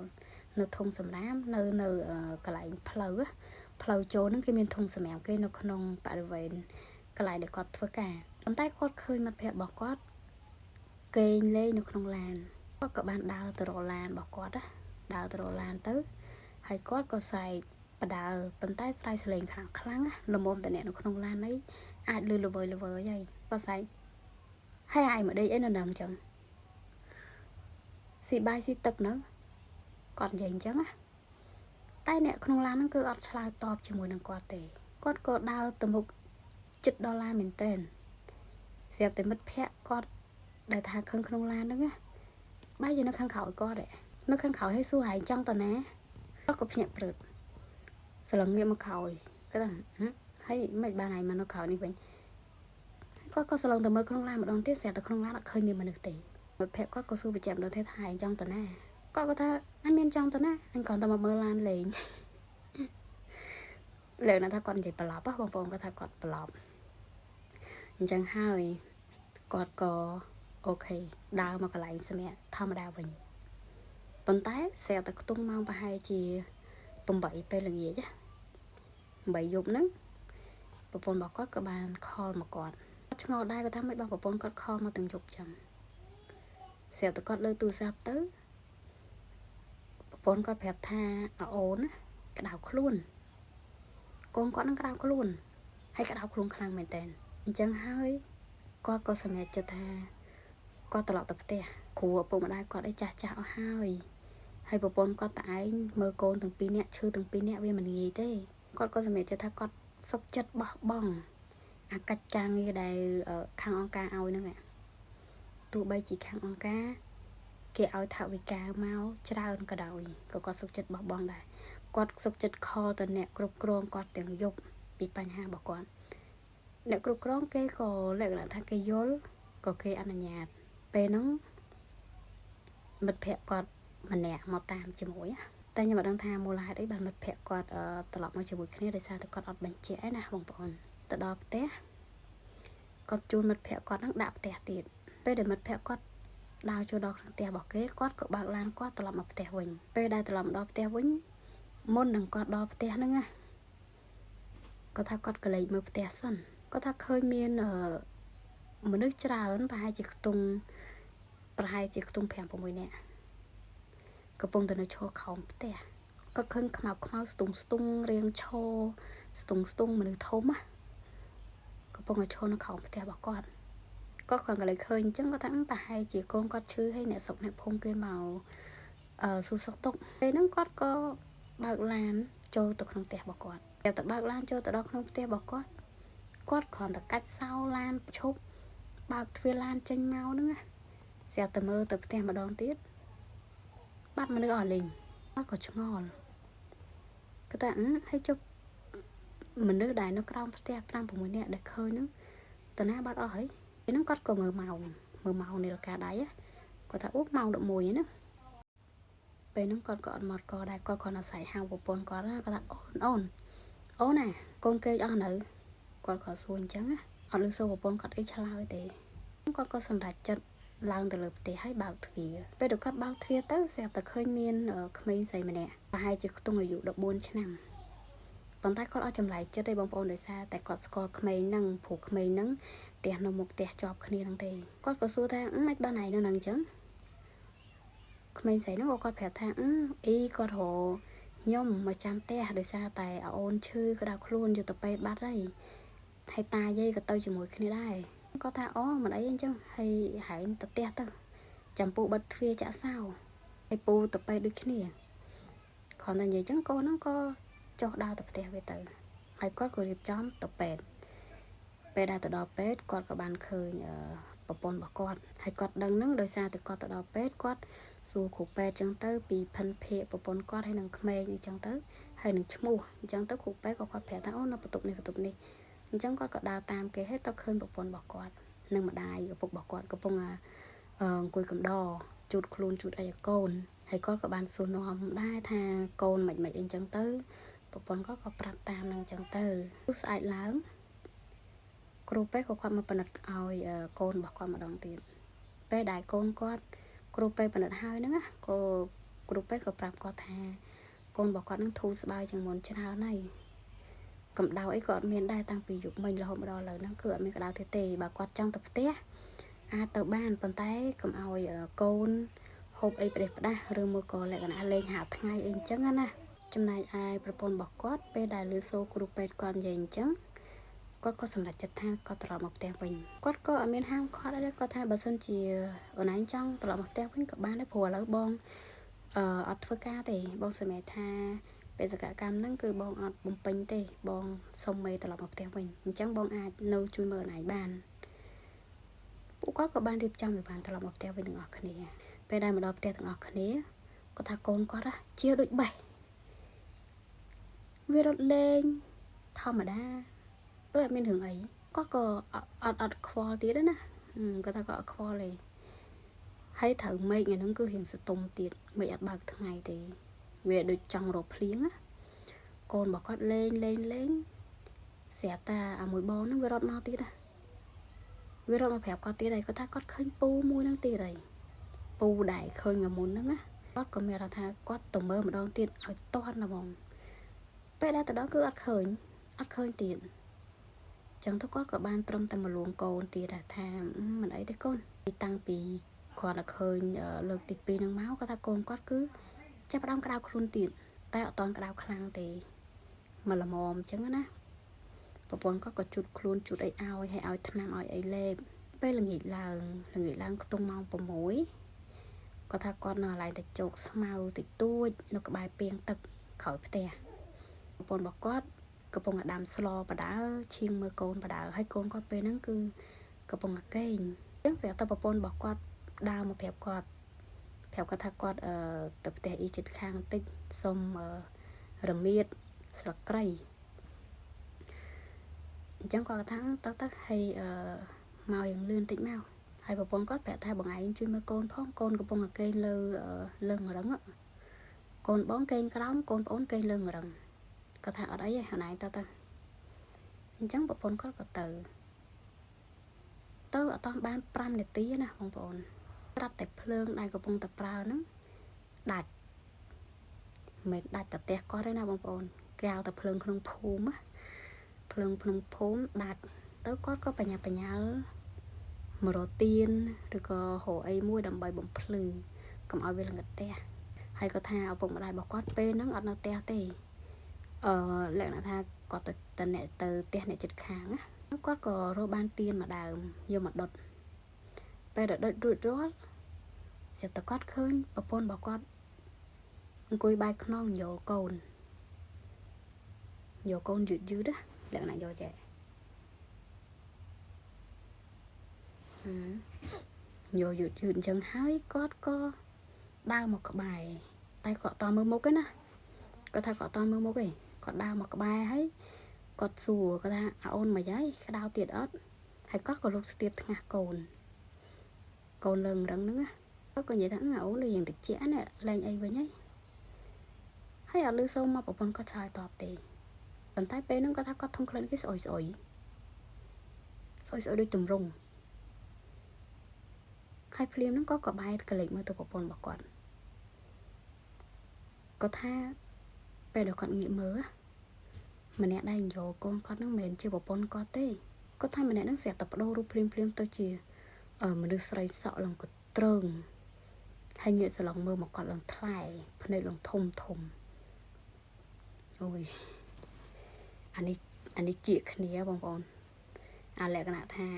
នៅធុងសម្រាមនៅកន្លែងផ្លូវចូលហ្នឹងគេមានធុងសម្រាមគេនៅក្នុងបរិវេណកន្លែងដែលគាត់ធ្វើការប៉ុន្តែគាត់ឃើញមិត្តភ័ក្តិរបស់គាត់គេងលេងនៅក្នុងឡានគាត់ក៏បានដើរទៅរកឡានរបស់គាត់ណាដើរទៅរកឡានទៅហើយគាត់ក៏ស្រែកបដើប៉ុន្តែស្រែកសលេងខ្លាំងណាល្មមតែអ្នកនៅក្នុងឡាននេះអាចលឺល្វើយហើយគាត់ស្រែកហើយឯងមកដេកអីនៅនឹងអញ្ចឹងស៊ីបាយស៊ីទឹកនៅគាត់និយាយអញ្ចឹងណាតែអ្នកក្នុងឡានហ្នឹងគឺអត់ឆ្លើយតបជាមួយនឹងគាត់ទេគាត់ក៏ដើរទៅមុខចិត្តដល់ឡានមែនតើស្រាប់តែមិត្តភ័ក្តិគាត់ដែលថាខឹងក្នុងឡានហ្នឹងណាបាយជានៅខាងក្រោយគាត់នៅខាងក្រោយឲ្យសួរហើយចង់ទៅណាគាត់ក៏ភ្ញាក់ព្រឹតស្លឹងងាកមកក្រោយគាត់ថាហើយមិនបានហើយមកនៅក្រោយនេះវិញគាត់ក៏ស្លឹងទៅមើលក្នុងឡានម្ដងទៀតស្រាប់តែក្នុងឡានអត់ឃើញមានមនុស្សទេមិត្តភ័ក្តិគាត់ក៏សួរបញ្ជាក់ម្ដងទៀតថាហើយចង់ទៅណាគាត់ក៏ថាអញមានចង់ទៅណាអញគ្រាន់តែមកមើលឡានលេងលើកណាថាគាត់និយាយប្រឡប់បងប្អូនគាត់ថាគាត់ប្រឡប់អញ្ចឹងហើយគាត់ក៏អូខេដើរមកកន្លែងសម្រាប់ធម្មតាវិញប៉ុន្តែស្រាប់តែខ្ទង់ម៉ោងប្រហែលជា8ពេលល្ងាច8យប់ហ្នឹងប្រពន្ធរបស់គាត់ក៏បានខលមកគាត់ឆ្ងល់ដែរគាត់ថាមិនបងប្រពន្ធគាត់ខលមកទាំងយប់ចឹងស្រាប់តែគាត់លើទូរស័ព្ទទៅប្រពន្ធគាត់ប្រាប់ថាអូនក្តៅខ្លួនកូនគាត់នឹងក្តៅខ្លួនហើយក្តៅខ្លួនខ្លាំងមែនតើអញ្ចឹងហើយគាត់ក៏សម្រេចចិត្តថាគាត់ត្រឡប់ទៅផ្ទះគ្រូឪពុកម្ដាយគាត់អីចាស់អស់ហើយប្រពន្ធគាត់តែឯងមើលកូនទាំងពីរនាក់ឈឺទាំងពីរនាក់វាមិនងាយទេគាត់ក៏សម្រេចចិត្តថាគាត់សុខចិត្តបោះបង់អាកាច់ការងារដែលខាងអង្គការឲ្យហ្នឹងទោះបីជាខាងអង្គការគេឲ្យថវិកាមកច្រើនក៏ដោយក៏គាត់សុខចិត្តបោះបង់ដែរគាត់សុខចិត្តខលទៅអ្នកគ្រប់គ្រងគាត់ទាំងយប់ពីបញ្ហារបស់គាត់អ្នកគ្រប់គ្រងគេក៏លក្ខណៈថាគេយល់ក៏គេអនុញ្ញាតពេលហ្នឹងមិត្តភ័ក្តិគាត់ម្នាក់មកតាមជាមួយតែខ្ញុំមិនដឹងថាមូលហេតុអីបានមិត្តភ័ក្តិគាត់ត្រឡប់មកជាមួយគ្នាដោយសារតែគាត់អត់បញ្ជាក់ឯណាបងប្អូនទៅដល់ផ្ទះគាត់ជូនមិត្តភ័ក្តិគាត់នឹងដាក់ផ្ទះទៀតពេលដែលមិត្តភ័ក្តិគាត់ដើរចូលដល់ក្នុងផ្ទះរបស់គេគាត់ក៏បើកឡានគាត់ត្រឡប់មកផ្ទះវិញពេលដែលត្រឡប់មកដល់ផ្ទះវិញមុននឹងគាត់ដល់ផ្ទះហ្នឹងណាគាត់ថាគាត់ក៏លេចមើលផ្ទះសិនគាត់ថាឃើញមានមនុស្សច្រើនប្រហែលជាខ្ទង់5-6នាក់កំពុងតែនៅឈរខោមផ្ទះគាត់ឃើញខ្មៅស្ទង់រៀងឈរស្ទង់មនុស្សធំណាកំពុងតែឈរនៅខោមផ្ទះរបស់គាត់គ្រាន់តែលេចឃើញអញ្ចឹងគាត់ថាប្រហែលជាកូនគាត់ឈឺហើយអ្នកស្រុកអ្នកភូមិគេមកសួរសុខទុក្ខពេលហ្នឹងគាត់ក៏បើកឡានចូលទៅក្នុងផ្ទះរបស់គាត់តែបើកឡានចូលទៅដល់ក្នុងផ្ទះរបស់គាត់គ្រាន់តែកាច់សោឡានឈប់បើកទ្វារឡានចេញមកហ្នឹងណាស្រាប់តែមើលទៅផ្ទះម្ដងទៀតបាត់មនុស្សអស់លេងគាត់ក៏ឆ្ងល់គាត់ថាហើយជប់មនុស្សដែលនៅក្រោមផ្ទះ5-6នាក់ដែលឃើញហ្នឹងតើណាបាត់អស់ហើយពេលហ្នឹងគាត់ក៏មើលម៉ោងនាឡិកាដៃគាត់ថាអូម៉ោង11ហ្នឹងណាពេលហ្នឹងគាត់ក៏អត់មកកដែរគាត់គ្រាន់តែស្រែកហៅប្រពន្ធគាត់ណាគាត់ថាអូនណាកូនគេអស់នៅគាត់ក៏សួរអញ្ចឹងណាអត់លឺសួរប្រពន្ធគាត់អីឆ្លើយទេគាត់ក៏សម្រេចចិត្តឡើងទៅលើផ្ទះហើយបើកទ្វារពេលដែលគាត់បើកទ្វារទៅស្រាប់តែឃើញមានក្មេងស្រីម្នាក់ប្រហែលជាខ្ទង់អាយុ14ឆ្នាំប៉ុន្តែគាត់អត់ចម្លែកចិត្តទេបងប្អូនដោយសារតែគាត់ស្គាល់ក្មេងហ្នឹងព្រោះក្មេងហ្នឹងផ្ទះនៅមុខផ្ទះជាប់គ្នាហ្នឹងទេគាត់ក៏សួរថាមិនបានឯងនៅហ្នឹងអញ្ចឹង ក្មេងស្រីហ្នឹងគាត់ប្រាប់ថាអីគាត់រខ្ញុំមកចាំផ្ទះដោយសារតែអូនឈឺក្តៅខ្លួនយកទៅពេទ្យបាត់ហើយតាយាយក៏ទៅជាមួយគ្នាដែរគាត់ថាអូមិនអីអញ្ចឹងហើយហែងទៅផ្ទះទៅចាំពូបិទទ្វារចាក់សោហើយពូទៅពេទ្យដូចគ្នាគ្រាន់តែនិយាយអញ្ចឹងកូនហ្នឹងក៏ចុះដើរទៅផ្ទះវាទៅហើយគាត់ក៏រៀបចំទៅពេទ្យពេលដែលទៅដល់ពេទ្យគាត់ក៏បានឃើញប្រពន្ធរបស់គាត់ហើយគាត់ដឹងហ្នឹងដោយសារតែគាត់ទៅដល់ពេទ្យគាត់សួរគ្រូពេទ្យអញ្ចឹងទៅពីភិនភាគប្រពន្ធគាត់ហើយនឹងក្មេងអញ្ចឹងទៅហើយនឹងឈ្មោះអញ្ចឹងទៅគ្រូពេទ្យក៏គាត់ប្រាប់ថាអូនៅបន្ទប់នេះអញ្ចឹងគាត់ក៏ដើរតាមគេហើយទៅឃើញប្រពន្ធរបស់គាត់និងម្ដាយឪពុករបស់គាត់កំពុងអង្គុយកំដរជូតខ្លួនជូតអីឲ្យកូនហើយគាត់ក៏បានសួរនាំដែរថាកូនមិនអីអញ្ចឹងទៅប្រពន្ធគាត់ក៏ប្រាប់តាមនឹងអញ្ចឹងទៅស្អែកឡើងគ្រូពេទ្យក៏គាត់មកពិនិត្យឲ្យកូនរបស់គាត់ម្ដងទៀតពេលដែលកូនគាត់គ្រូពេទ្យពិនិត្យហើយហ្នឹងក៏គ្រូពេទ្យក៏ប្រាប់គាត់ថាកូនរបស់គាត់នឹងធូរស្បើយជាងមុនច្រើនហើយកម្ដៅអីក៏អត់មានដែរតាំងពីយប់មិញរហូតមកដល់ឥឡូវហ្នឹងគឺអត់មានក្ដៅទេបើគាត់ចង់ទៅផ្ទះអាចទៅបានប៉ុន្តែកុំឲ្យកូនហូបអីផ្ដេសផ្ដាស់ឬមួយក៏លក្ខណៈលេងហាលថ្ងៃអីអញ្ចឹងណាចំណែកឯប្រពន្ធរបស់គាត់ពេលដែលលឺសូរគ្រូពេទ្យគាត់និយាយអញ្ចឹងគាត់ក៏សម្រេចចិត្តថាគាត់ត្រឡប់មកផ្ទះវិញគាត់ក៏អត់មានហាមឃាត់អីទេគាត់ថាបើសិនជាអូនឯងចង់ត្រឡប់មកផ្ទះវិញក៏បានដែរព្រោះឥឡូវបងអត់ធ្វើការទេបងសម្រាប់ថាបេសកកម្មហ្នឹងគឺបងអត់បំពេញទេបងសុំមេត្រឡប់មកផ្ទះវិញអញ្ចឹងបងអាចនៅជួយមើលអូនឯងបានពួកគាត់ក៏បានរៀបចំឲ្យបានត្រឡប់មកផ្ទះវិញទាំងអស់គ្នាពេលដែលមកដល់ផ្ទះទាំងអស់គ្នាគាត់ថាកូនគាត់ជាដូចបេះវារត់លេងធម្មតាដូចអត់មានរឿងអីគាត់ក៏អត់ខ្វល់ទៀតណាគាត់ថាគាត់អត់ខ្វល់ទេហើយត្រូវមេឃថ្ងៃហ្នឹងគឺរៀងស្ទុំទៀតមេឃអត់បើកថ្ងៃទេវាដូចចង់រកភ្លៀងណាកូនរបស់គាត់លេងស្រាប់តែអាមួយបងហ្នឹងវារត់មកទៀតណាវារត់មកប្រាប់គាត់ទៀតហើយគាត់ថាគាត់ឃើញពូមួយហ្នឹងទៀតហើយពូដែលឃើញមុនហ្នឹងណាគាត់ក៏មានអារម្មណ៍ថាគាត់ទៅមើលម្ដងទៀតឲ្យតន់ណាបងពេលដែលទៅដល់គឺអត់ឃើញទៀតចឹងទៅគាត់ក៏បានត្រឹមតែមកលួងកូនទៀតថាមិនអីទេកូនតាំងពីគាត់ឃើញលើកទី2ហ្នឹងមកគាត់ថាកូនគាត់គឺចាប់ផ្ដើមក្តៅខ្លួនទៀតតែអត់តន់ក្តៅខ្លាំងទេមកល្មមចឹងណាប្រពន្ធគាត់ក៏ជូតខ្លួនជូតអីឲ្យថ្នាំឲ្យអីលេបពេលល្ងាចឡើងខ្ទង់ម៉ោង6គាត់ថាគាត់នៅកន្លែងតែជោគស្មៅតិចតួចនៅក្បែរពាងទឹកក្រោយផ្ទះប្រពន្ធរបស់គាត់កំពុងដាំស្លបដើឈៀងមើលកូនបដើហើយកូនគាត់ពេលហ្នឹងគឺកំពុងកេងអញ្ចឹងស្រាប់តែប្រពន្ធរបស់គាត់ដើរមកប្រាប់គាត់ថាគាត់ទៅផ្ទះអ៊ីចិត្តខាងបន្តិចសុំរមៀតស្លឹកគ្រៃអញ្ចឹងគាត់ថាទៅហើយមកយ៉ាងលឿនតិចមកហើយប្រពន្ធគាត់ប្រាប់ថាបងឯងជួយមើលកូនផងកូនកំពុងកេងលើលឹងរឹងកូនបងកេងក្រោមកូនប្អូនកេងលឹងរឹងគាត់ថាអត់អីទេណៃទៅអញ្ចឹងប្រពន្ធគាត់ក៏ទៅអត់តាន់បាន5នាទីណាបងប្អូនប្រាប់តែភ្លើងដែលកំពុងតែប្រើហ្នឹងដាច់មិនដាច់តែផ្ទះគាត់ទេណាបងប្អូនគេហៅតែភ្លើងក្នុងភូមិភ្លើងក្នុងភូមិដាច់ទៅគាត់ក៏បញ្ញាមករកទៀនឬក៏រកអីមួយដើម្បីបំភ្លឺកុំឲ្យវាល្ងិតផ្ទះហើយគាត់ថាឪពុកម្ដាយរបស់គាត់ពេលហ្នឹងអត់នៅផ្ទះទេលក្ខណៈថាគាត់ទៅអ្នកទៅផ្ទះអ្នកជិតខាងណាគាត់ក៏រកបានទៀនមួយដើមយកមកដុតពេលដែលដុតរួចរាល់ស្រាប់តែគាត់ឃើញប្រពន្ធរបស់គាត់អង្គុយបែរខ្នងយកកូនយឺតណាលក្ខណៈយកចេះយកយឺតអញ្ចឹងហើយគាត់ក៏ដើរមកក្បែរតែគាត់អត់មើលមុខទេណាគាត់ថាគាត់អត់មើលមុខទេគាត់ដើរមកក្បែរហើយគាត់សួរគាត់ថាអូនមកហើយក្តៅទៀតអត់ហើយគាត់ក៏លោកស្ទាបថ្ងាសកូនលឹងរឹងហ្នឹងណាគាត់ក៏និយាយថាអូនលេងតិចណាលេងអីវិញហើយអត់លឺសូមមកប្រពន្ធគាត់ឆ្លើយតបទេប៉ុន្តែពេលហ្នឹងគាត់ថាគាត់ធំក្លិនគេស្អុយដូចទម្រង់ហើយភ្លាមហ្នឹងក៏បែរក្លេកមើលទៅប្រពន្ធរបស់គាត់គាត់ថាពេលដែលគាត់ងាកមើលម្នាក់ដែលយកកូនគាត់ហ្នឹងមិនមែនជាប្រពន្ធគាត់ទេគាត់ថាម្នាក់ហ្នឹងស្រាប់តែបដូររូបភ្លាមទៅជាមនុស្សស្រីសក់ឡើងក៏ត្រឹង ហើយងាកសឡងមើលមកគាត់ឡើងថ្លែភ្នែកឡើងធំអូយអានេះជាគ្នាបងប្អូនអាលក្ខណៈថា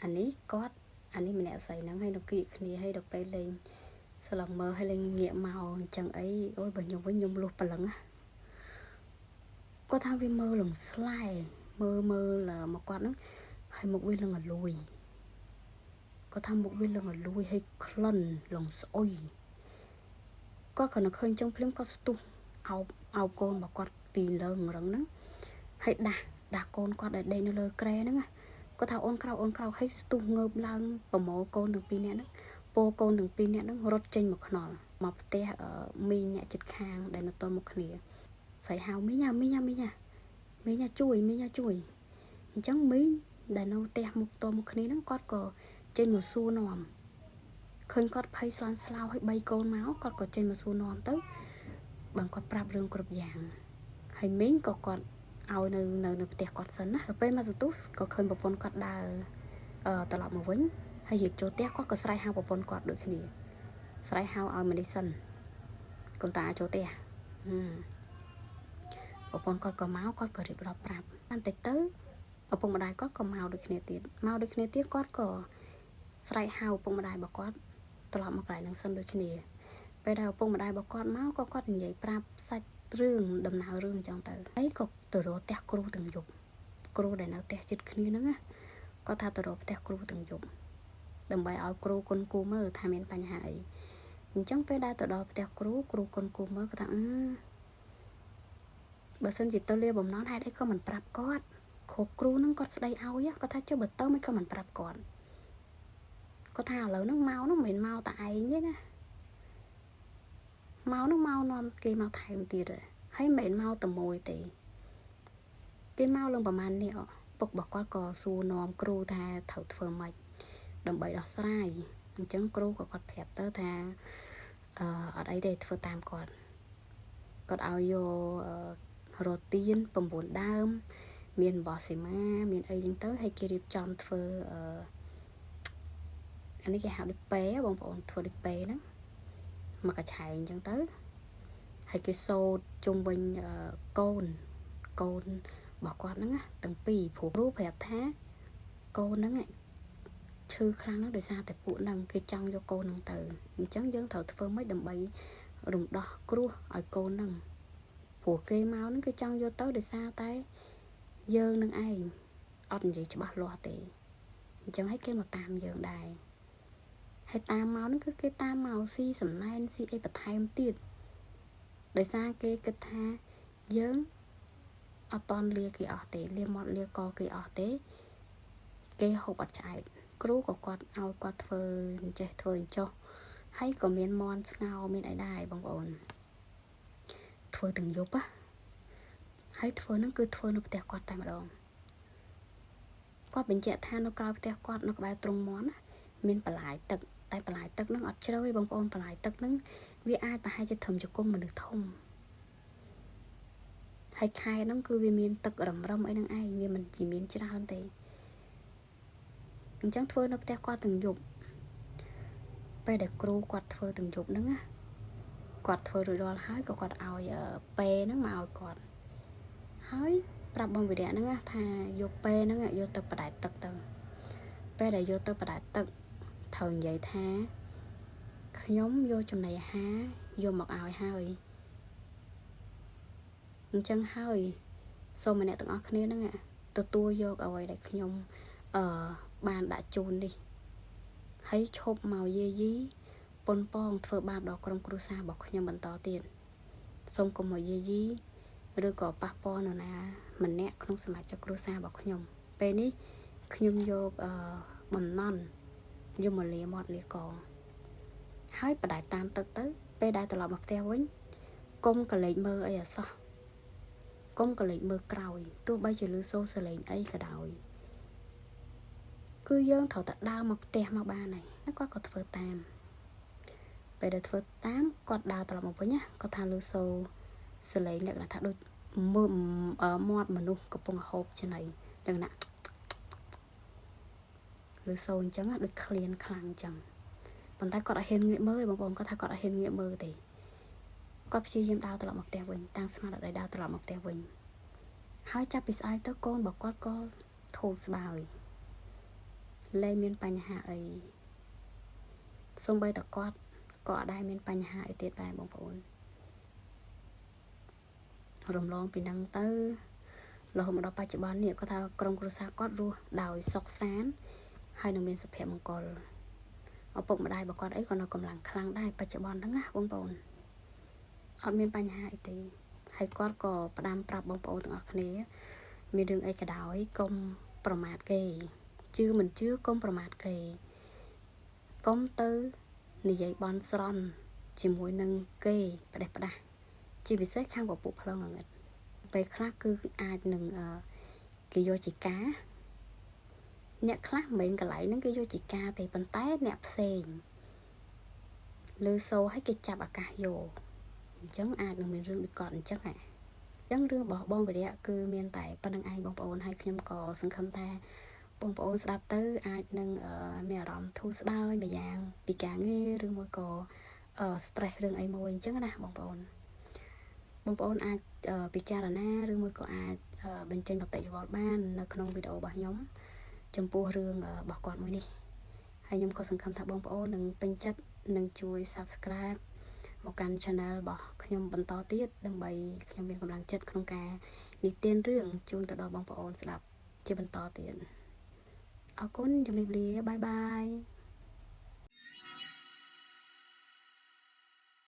អានេះគាត់អានេះម្នាក់ស្រីហ្នឹងហើយនៅគៀកគ្នាហើយដល់ពេលលេងសឡងមើលហើយលេងងាកមកអញ្ចឹងអីអូយបើខ្ញុំវិញខ្ញុំលុះប្រឡឹងគាត់ថាវាមើលលងស្លែមើលមកគាត់ហ្នឹងហើយមុខវាលងអលួយគាត់ថាមុខវាលងអលួយហើយក្លិនលងស្អុយគាត់ក៏នៅឃើញចឹងភ្លាមគាត់ស្ទុះអោបកូនរបស់គាត់ពីលើរឹងហ្នឹងហើយដាស់កូនគាត់ឲ្យដេកនៅលើគ្រែហ្នឹងគាត់ថាអូនក្រោកហើយស្ទុះងើបឡើងប្រមូលកូនទាំងពីរនាក់ហ្នឹងពោកូនទាំងពីរនាក់ហ្នឹងរត់ចេញមកខ្នល់មកផ្ទះមីងអ្នកជិតខាងដែលនៅទល់មុខគ្នាស្រីហៅមីងជួយអញ្ចឹងមីងដែលនៅផ្ទះមុខទល់មុខគ្នាហ្នឹងគាត់ក៏ចេញមកសួរនាំឃើញគាត់ភ័យស្លន់ស្លោហើយបីកូនមកគាត់ក៏ចេញមកសួរនាំទៅបានគាត់ប្រាប់រឿងគ្រប់យ៉ាងហើយមីងក៏គាត់ឲ្យនៅផ្ទះគាត់សិនណាដល់ពេលមកសន្ទុះក៏ឃើញប្រពន្ធគាត់ដើរត្រឡប់មកវិញហើយរៀបចូលផ្ទះគាត់ក៏ស្រែកហៅប្រពន្ធគាត់ដូចគ្នាស្រែកហៅឲ្យម្នេះសិនកុំតាចូលផ្ទះប្រពន្ធគាត់ក៏មកគាត់ក៏រៀបរាប់ប្រាប់បន្តិចទៅឪពុកម្ដាយគាត់ក៏មកដូចគ្នាទៀតគាត់ក៏ស្រែកហៅឪពុកម្ដាយរបស់គាត់ត្រឡប់មកកន្លែងនឹងសិនដូចគ្នាពេលដែលឪពុកម្ដាយរបស់គាត់មកក៏គាត់និយាយប្រាប់សាច់រឿងដំណើររឿងអញ្ចឹងទៅហើយក៏ទៅរកផ្ទះគ្រូទាំងយប់គ្រូដែលនៅផ្ទះជិតគ្នាហ្នឹងណាគាត់ថាទៅរកផ្ទះគ្រូទាំងយប់ដើម្បីឲ្យគ្រូគុនគូមើលថាមានបញ្ហាអីអញ្ចឹងពេលដែលទៅដល់ផ្ទះគ្រូគុនគូមើលគាត់ថាបើសិនជាទៅលាបំណន់ហេតុអីក៏មិនប្រាប់គាត់គ្រូហ្នឹងគាត់ស្ដីឲ្យគាត់ថាចុះបើទៅមិនក៏មិនប្រាប់គាត់ថាឥឡូវហ្នឹងមកហ្នឹងមិនមែនមកតែឯងទេណាមកហ្នឹងមកនាំគេមកថែមទៀតហើយមិនមែនមកតែមួយទេគេមកឡើងប្រហែលនេះពុករបស់គាត់ក៏សួរនាំគ្រូថាត្រូវធ្វើម៉េចដើម្បីដោះស្រាយអញ្ចឹងគ្រូក៏គាត់ប្រាប់ទៅថាអត់អីទេធ្វើតាមគាត់ឲ្យយករត់ទៀន9ដើមមានបោះសីមាមានអីចឹងទៅហើយគេរៀបចំធ្វើអានេះគេហៅដូចពេបងប្អូនធ្វើដូចពេហ្នឹងមកកញ្ឆែងអញ្ចឹងទៅហើយគេសូត្រជុំវិញកូនរបស់គាត់ហ្នឹងទាំងពីរព្រោះគ្រូប្រាប់ថាកូនហ្នឹងឈឺខ្លាំងណាស់ដោយសារតែពួកហ្នឹងគេចង់យកកូនហ្នឹងទៅអញ្ចឹងយើងត្រូវធ្វើម៉េចដើម្បីរំដោះគ្រោះឲ្យកូនហ្នឹងព្រោះគេមកហ្នឹងគេចង់យកទៅដោយសារតែយើងនឹងឯងអត់និយាយច្បាស់លាស់ទេអញ្ចឹងឲ្យគេមកតាមយើងដែរហើយតាមមកហ្នឹងគឺគេតាមមកស៊ីសំណែនស៊ីអីបន្ថែមទៀតដោយសារគេគិតថាយើងអត់តន់លាគេអស់ទេលាមាត់លាកគេអស់ទេគេហូបអត់ឆ្អែតគ្រូក៏គាត់ឲ្យគាត់ធ្វើអញ្ចេះធ្វើអញ្ចោះហើយក៏មានមន់ស្ងោមានអីដែរបងប្អូនធ្វើទាំងយប់ហើយធ្វើហ្នឹងគឺធ្វើនៅផ្ទះគាត់តែម្ដងគាត់បញ្ជាក់ថានៅក្រៅផ្ទះគាត់នៅក្បែរទ្រុងមន់មានបន្លាយទឹកតែបន្លាយទឹកហ្នឹងអត់ជ្រៅទេបងប្អូនបន្លាយទឹកហ្នឹងវាអាចប្រហែលជាធំជង្គង់មនុស្សធំហើយខែហ្នឹងគឺវាមានទឹករឹមអីហ្នឹងឯងវាមិនជាមានច្រើនទេអញ្ចឹងធ្វើនៅផ្ទះគាត់ទាំងយប់ពេលដែលគ្រូគាត់ធ្វើទាំងយប់ហ្នឹងគាត់ធ្វើរួចរាល់ហើយក៏គាត់ឲ្យពេហ្នឹងមកឲ្យគាត់ហើយប្រាប់បងវិរៈហ្នឹងថាយកពេហ្នឹងយកទៅបដែតទឹកទៅពេលដែលយកទៅបដែតទឹកត្រូវនិយាយថាខ្ញុំយកចំណីអាហារយកមកឲ្យហើយអញ្ចឹងហើយសូមម្នាក់ទាំងអស់គ្នាហ្នឹងទទួលយកអ្វីដែលខ្ញុំបានដាក់ជូននេះហើយឈប់មកយាយីប៉ុនប៉ងធ្វើបាបដល់ក្រុមគ្រួសាររបស់ខ្ញុំបន្តទៀតសូមកុំមកយាយីឬក៏ប៉ះពាល់នរណាម្នាក់ក្នុងសមាជិកគ្រួសាររបស់ខ្ញុំពេលនេះខ្ញុំយកបំណន់យកមកលាមាត់លាកហើយបដែតតាមទឹកទៅពេលដែលត្រឡប់មកផ្ទះវិញកុំកលេចមើលអីអសោះកុំកលេចមើលក្រោយទោះបីជាលឺសូរសលេងអីក៏ដោយគឺយើងត្រូវតែដើរមកផ្ទះមកបានហើយគាត់ក៏ធ្វើតាមពេលដែលធ្វើតាមគាត់ដើរត្រឡប់មកវិញគាត់ថាលឺសូរសលេងលក្ខណៈថាដូចមើលមាត់មនុស្សកំពុងហូបចំណីលក្ខណៈលឺសូរអញ្ចឹងដូចឃ្លានខ្លាំងអញ្ចឹង ប៉ុន្តែគាត់អត់ហ៊ានងាកមើលបងប្អូនគាត់ថាគាត់អត់ហ៊ានងាកមើលទេគាត់ព្យាយាមដើរត្រឡប់មកផ្ទះវិញតាំងស្មារតីដើរត្រឡប់មកផ្ទះវិញហើយចាប់ពីស្អែកទៅកូនរបស់គាត់ក៏ធូរស្បើយលែងមានបញ្ហាអីសូម្បីតែគាត់ក៏អត់ដែលមានបញ្ហាអីទៀតដែរបងប្អូនរំលងពីនឹងទៅរហូតមកដល់បច្ចុប្បន្ននេះគាត់ថាក្រុមគ្រួសារគាត់រស់ដោយសុខសាន្តហើយនឹងមានសុភមង្គលឪពុកម្ដាយរបស់គាត់អីក៏នៅកម្លាំងខ្លាំងដែរបច្ចុប្បន្នហ្នឹងណាបងប្អូនអត់មានបញ្ហាអីទេហើយគាត់ក៏ផ្ដាំប្រាប់បងប្អូនទាំងអស់គ្នាមានរឿងអីក៏ដោយកុំប្រមាថគេជឿមិនជឿកុំប្រមាថគេកុំទៅនិយាយបន់ស្រន់ជាមួយនឹងគេផ្ដេសផ្ដាស់ជាពិសេសខាងពពុះផ្លូវងងឹតពេលខ្លះគឺអាចនឹងគេយកជាការអ្នកខ្លះមិនកន្លែងហ្នឹងគេយកជាការទេប៉ុន្តែអ្នកផ្សេងលើសូឲ្យគេចាប់ឱកាសយកអញ្ចឹងអាចនឹងមានរឿងដូចគាត់អញ្ចឹងហ่ะអញ្ចឹងរឿងរបស់បងវិរៈគឺមានតែប៉ុណ្្នឹងឯងបងប្អូនហើយខ្ញុំក៏សង្ឃឹមថាបងប្អូនស្ដាប់ទៅអាចនឹងមានអារម្មណ៍ធូរស្បើយម្យ៉ាងពីការងារឬមួយក៏stress រឿងអីមួយអញ្ចឹងណាបងប្អូនអាចពិចារណាឬមួយក៏អាចបញ្ចេញមតិយោបល់បាននៅក្នុងវីដេអូរបស់ខ្ញុំចំពោះរឿងរបស់គាត់មួយនេះហើយខ្ញុំក៏សង្ឃឹមថាបងប្អូននឹងពេញចិត្តនឹងជួយ Subscribe មកកាន់ Channel របស់ខ្ញុំបន្តទៀតដើម្បីខ្ញុំមានកម្លាំងចិត្តក្នុងការនិទានរឿងជូនទៅដល់បងប្អូនស្ដាប់ជាបន្តទៀតអរគុណជំរាបលាបាយបាយ